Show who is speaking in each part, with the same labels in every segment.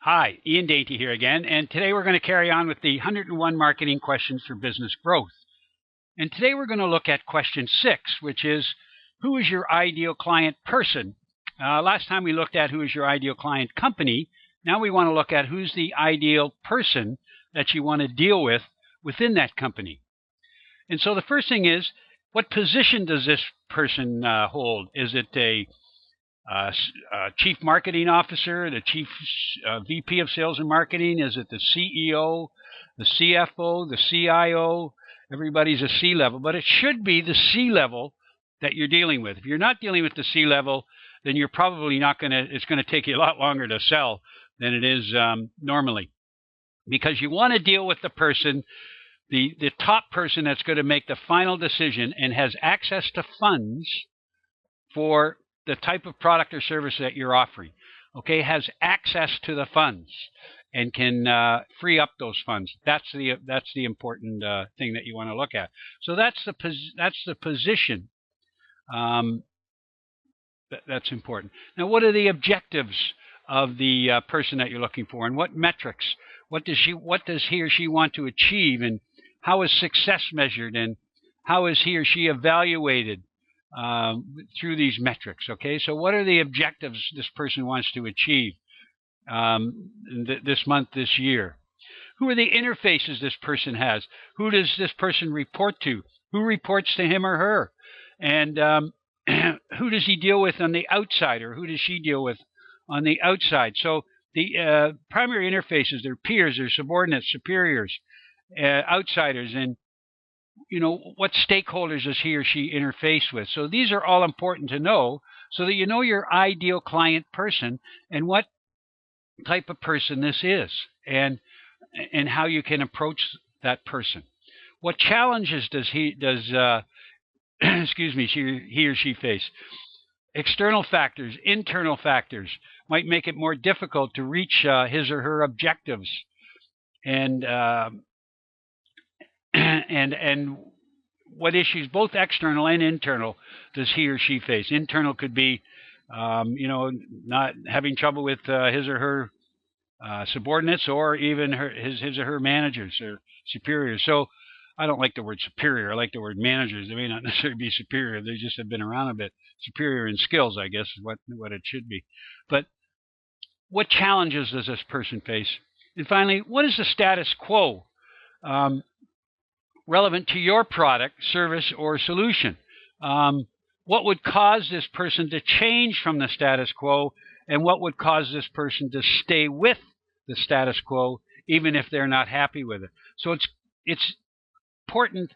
Speaker 1: Hi, Ian Dainty here again, and today we're going to carry on with the 101 Marketing Questions for Business Growth. And today we're going to look at question 6, which is, who is your ideal client person? Last time we looked at who is your ideal client company. Now we want to look at who's the ideal person that you want to deal with within that company. And so the first thing is, what position does this person hold? Is it a Chief Marketing Officer, the Chief VP of Sales and Marketing? Is it the CEO, the CFO, the CIO? Everybody's a C-level, but it should be the C-level that you're dealing with. If you're not dealing with the C-level, then you're probably not going to, it's going to take you a lot longer to sell than it is normally. Because you want to deal with the person, the top person that's going to make the final decision and has access to funds for the type of product or service that you're offering, okay, has access to the funds and can free up those funds. That's the important thing that you want to look at. So that's the position. That's important. Now, what are the objectives of the person that you're looking for, and what metrics? What does he or she want to achieve, and how is success measured, and how is he or she evaluated through these metrics? Okay, so what are the objectives this person wants to achieve this month, this year? Who are the interfaces this person has? Who does this person report to? Who reports to him or her? And who does he deal with on the outside, or who does she deal with on the outside? So the primary interfaces, their peers, their subordinates, superiors, outsiders, and what stakeholders does he or she interface with? So these are all important to know, so that you know your ideal client person and what type of person this is, and how you can approach that person. What challenges does he or she face? External factors, internal factors might make it more difficult to reach his or her objectives, and what issues, both external and internal, does he or she face? Internal could be, not having trouble with his or her subordinates, or even his or her managers or superiors. So I don't like the word superior. I like the word managers. They may not necessarily be superior. They just have been around a bit. Superior in skills, I guess, is what it should be. But what challenges does this person face? And finally, what is the status quo relevant to your product, service, or solution? What would cause this person to change from the status quo, and what would cause this person to stay with the status quo even if they're not happy with it? So it's important,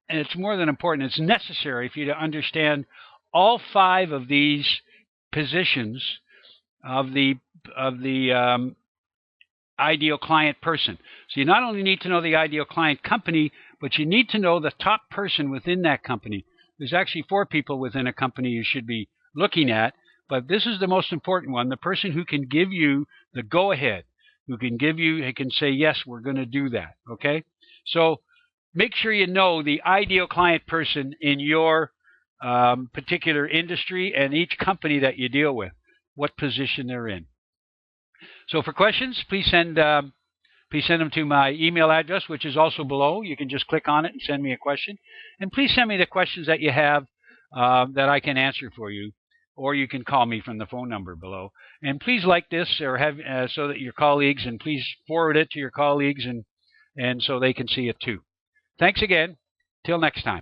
Speaker 1: and it's more than important, it's necessary for you to understand all 5 of these positions of the ideal client person. So you not only need to know the ideal client company, but you need to know the top person within that company. There's actually 4 people within a company you should be looking at, but this is the most important one, the person who can give you the go-ahead, who can say, yes, we're going to do that, okay? So make sure you know the ideal client person in your particular industry and each company that you deal with, what position they're in. So for questions, please send them to my email address, which is also below. You can just click on it and send me a question. And please send me the questions that you have that I can answer for you, or you can call me from the phone number below. And please like this, or have so that your colleagues, and please forward it to your colleagues, and so they can see it too. Thanks again. Till next time.